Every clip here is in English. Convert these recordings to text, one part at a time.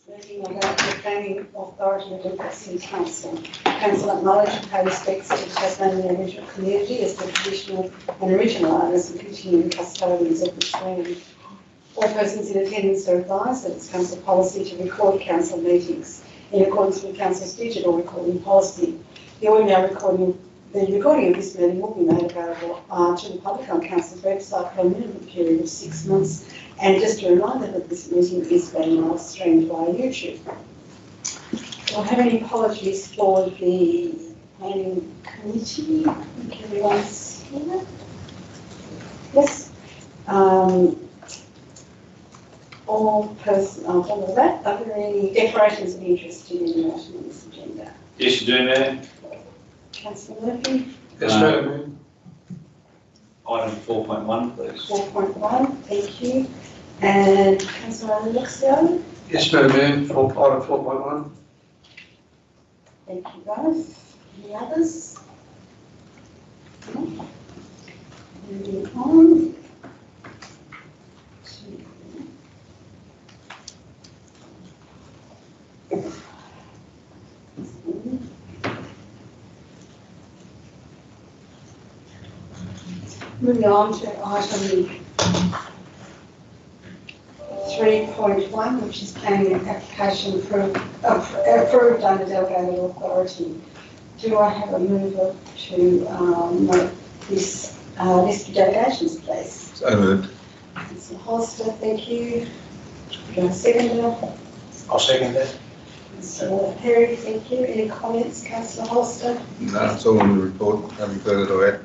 Moving on to the Planning Authority of Devonport City Council. Council acknowledge and pay respects to the Tasmanian Aboriginal community as the traditional and original owners and continuing custodians of this land. All persons in attendance are advised that it's council policy to record council meetings in accordance with council's digital recording policy. The recording of this meeting will be made available to the public on council's website for a minimum period of 6 months. And just a reminder that this meeting is being live streamed via YouTube. Do I have any apologies for the planning committee? I think everyone's here. Yes. All of that. Are there any declarations of interest in the item on this agenda? Yes, you do, Mayor. Councillor Murphy? Yes, Madam. Item 4.1, please. 4.1, thank you. And Councillor Alexio? Yes, Madam Mayor, item 4.1. Thank you both. Any others? No? Moving on. Moving on to item 3.1, which is planning an application approved under delegated authority. Do I have a mover to make this list of delegations, please? So moved. Councillor Hollister, thank you. Do I have a seconder? I'll second that. Councillor Perry, thank you. Any comments, Councillor Hollister? No, it's all in the report. Nothing further to add.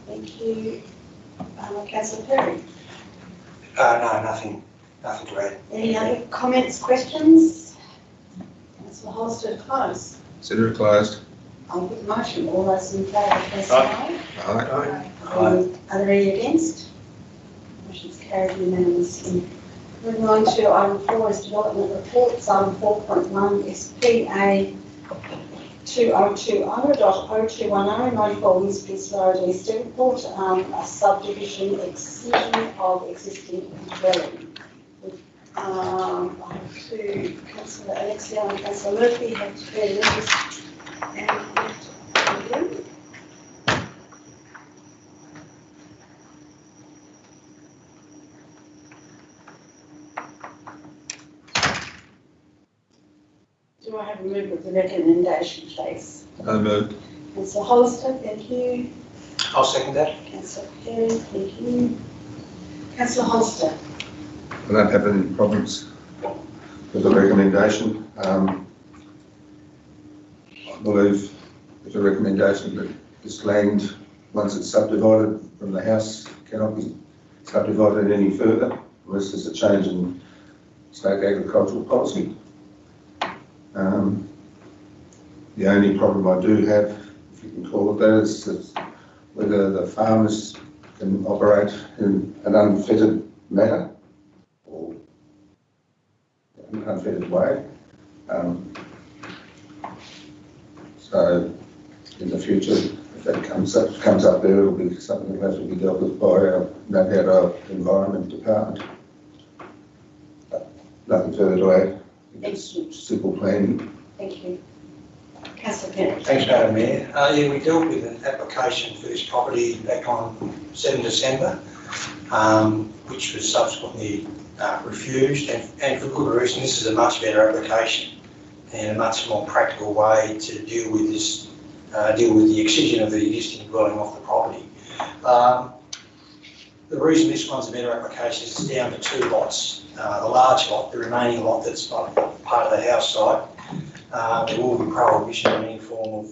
Thank you. Councillor Perry? No, nothing to add. Any other comments, questions? Councillor Hollister to close. Consider it closed. I'll put the motion. All those in favour, please say aye. Aye. Aye. Are there any against? Motion's carried unanimously. Moving on to item 4 is development reports. Item 4.1 is PA 2020.0210 94 Winspits Road, East Devonport, a subdivision excision of existing dwelling. I have two, Councillor Alexia and Councillor Murphy have declared interest and do I have a move of the recommendation, please? So moved. Councillor Hollister, thank you. I'll second that. Councillor Perry, thank you. Councillor Hollister. I don't have any problems with the recommendation. I believe there's a recommendation that this land, once it's subdivided from the house, cannot be subdivided any further unless there's a change in state agricultural policy. The only problem I do have, if you can call it that, is that whether the farmers can operate in an unfettered manner or an unfettered way. So in the future, if that comes up there, it'll be something that has to be dealt with by our, no doubt, our Environment Department. But nothing further to add. It's simple planning. Thank you. Councillor Perry. Thanks, Madam Mayor. Yeah, we dealt with an application for this property back on 7 December, which was subsequently refused, and for good reason. This is a much better application and a much more practical way to deal with this, deal with the excision of the existing dwelling off the property. The reason this one's a better application is it's down to 2 lots. The large lot, the remaining lot that's not part of the house site, there will be prohibition on any form of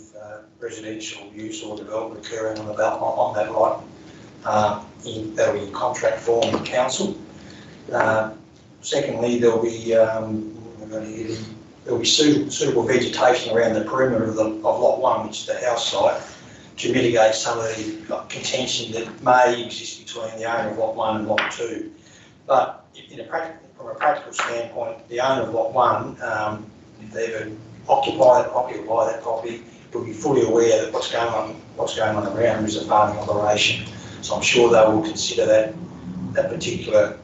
residential use or development occurring on that lot. That'll be in contract form with council. Secondly, there'll be suitable vegetation around the perimeter of lot 1, which is the house site, to mitigate some of the contention that may exist between the owner of lot 1 and lot 2. But from a practical standpoint, the owner of lot 1, if they ever occupy that property, will be fully aware that what's going on around them is a farming operation. So I'm sure they will consider that particular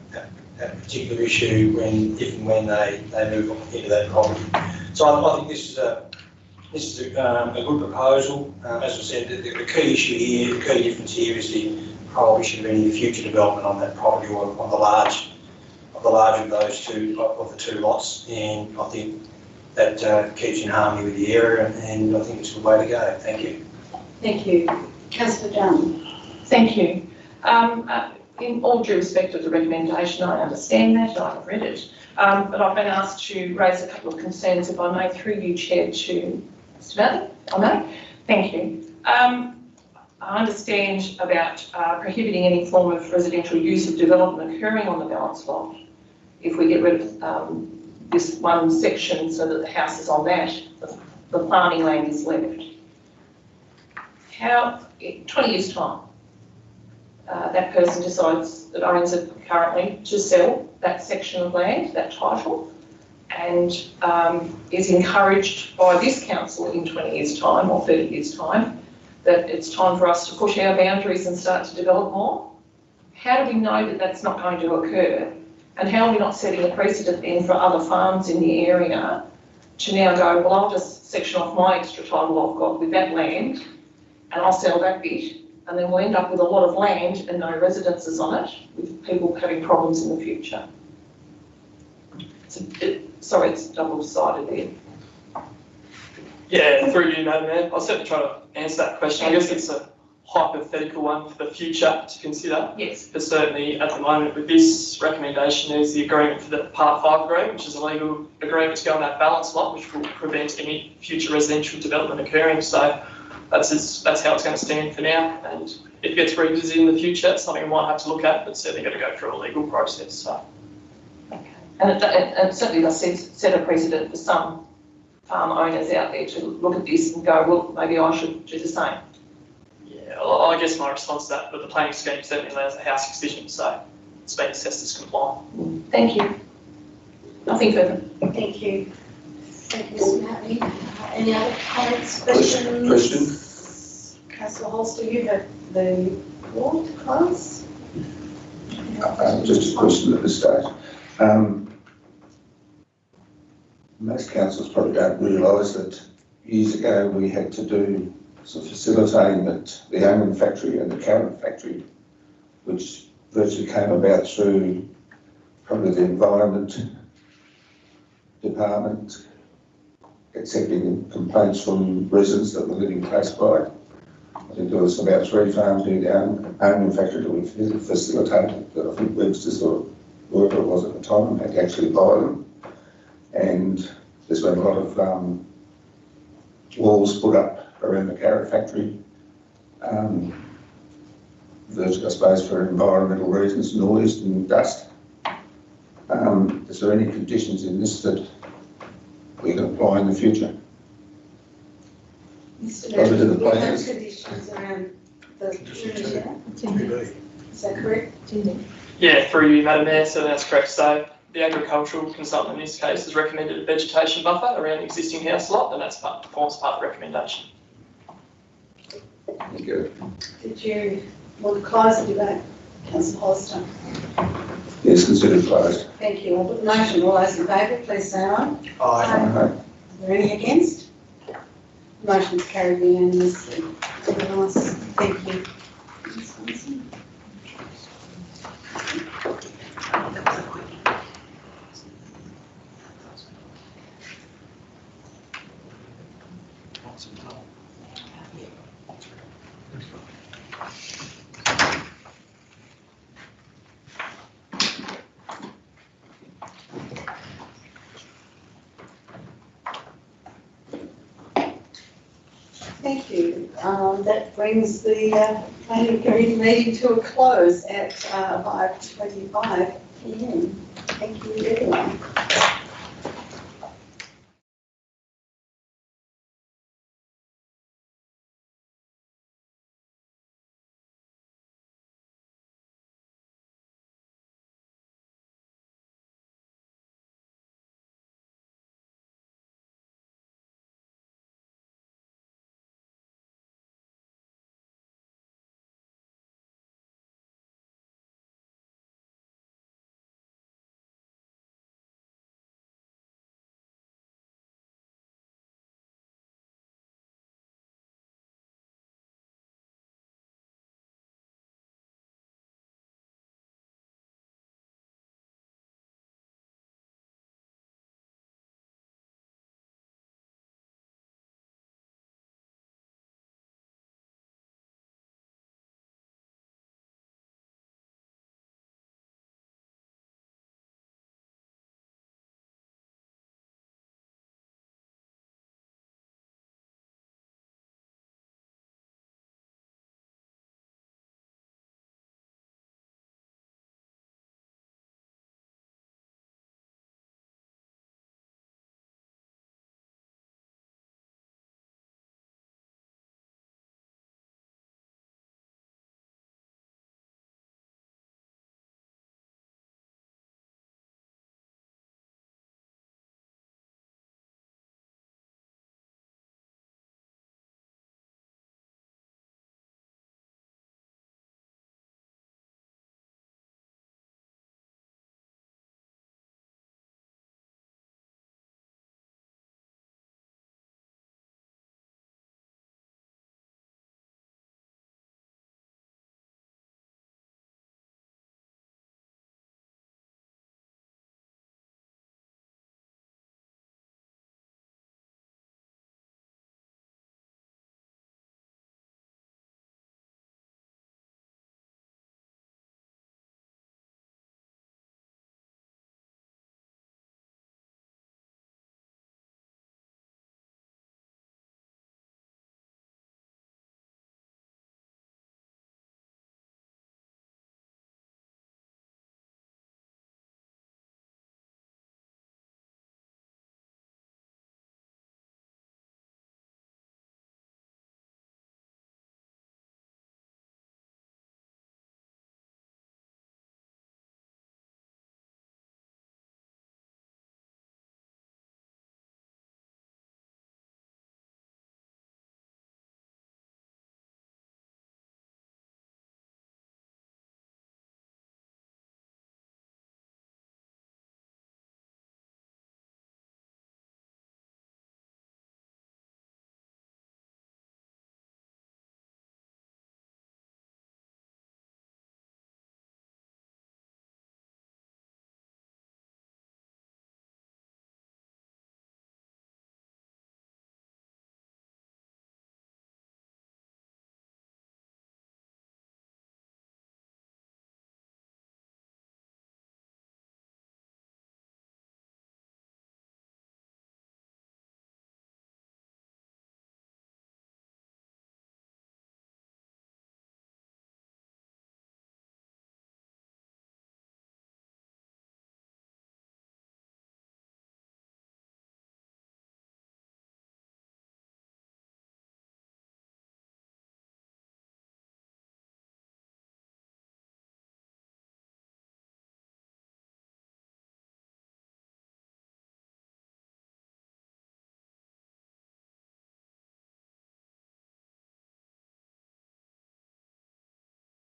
that particular issue if and when they move into that property. So I think this is a good proposal. As I said, the key issue here, the key difference here is the prohibition of any future development on that property or on the larger of those two lots, and I think that keeps in harmony with the area, and I think it's a good way to go. Thank you. Thank you. Councillor Dunn. Thank you. In all due respect of the recommendation, I understand that, I've read it, but I've been asked to raise a couple of concerns, if I may, through you, Chair, to Mr. Malley. I may? Thank you. I understand about prohibiting any form of residential use of development occurring on the balance lot. If we get rid of this one section so that the house is on that, the planting land is left. How, in 20 years' time, that person decides that owns it currently to sell that section of land, that title, and is encouraged by this council in 20 years' time or 30 years' time that it's time for us to push our boundaries and start to develop more. How do we know that that's not going to occur? And how are we not setting a precedent then for other farms in the area to now go, well, I'll just section off my extra title I've got with that land and I'll sell that bit, and then we'll end up with a lot of land and no residences on it, with people having problems in the future. Sorry, it's double-sided there. Yeah, through you, Madam Mayor. I'll certainly try to answer that question. I guess it's a hypothetical one for the future to consider. Yes. But certainly at the moment with this recommendation, there's the agreement for the Part 5 agreement, which is a legal agreement to go on that balance lot, which will prevent any future residential development occurring. So that's how it's going to stand for now. And if it gets revisited in the future, it's something we might have to look at, but certainly got to go through a legal process. So. Okay. And it certainly does set a precedent for some farm owners out there to look at this and go, well, maybe I should do the same. Yeah, well, I guess my response to that, but the planning scheme certainly allows a house excision, so it's been assessed as compliant. Thank you. Nothing further. Thank you. Thank you, Mr. Matley. Any other comments, questions? Question. Councillor Holster, you have the floor to close. Just a question at this stage. Most councils probably don't realise that years ago we had to do some facilitating that the Omen factory and the Carrot factory, which virtually came about through probably the Environment Department accepting complaints from residents that were living close by. I think there was about 3 farms near the Omen factory that we facilitated, that I think Webster's or whoever it was at the time had to actually buy them. And there's been a lot of walls put up around the Carrot factory, virtually, I suppose, for environmental reasons, noise and dust. Is there any conditions in this that we can apply in the future? Mr. Over to the Mayor, we have plans. conditions around the perimeter. Is that correct? Yeah, through you, Madam Mayor, so that's correct. So the agricultural consultant in this case has recommended a vegetation buffer around the existing house lot, and that's forms part of the recommendation. Thank you. Did you want to close the debate, Councillor Holster? Yes, considered closed. Thank you. I'll put the motion. All those in favour, please say aye. Aye. Are there any against? Motion's carried unanimously. Very nice. Thank you. Thank you. That brings the planning committee meeting to a close at 5:25 p.m. Thank you, everyone.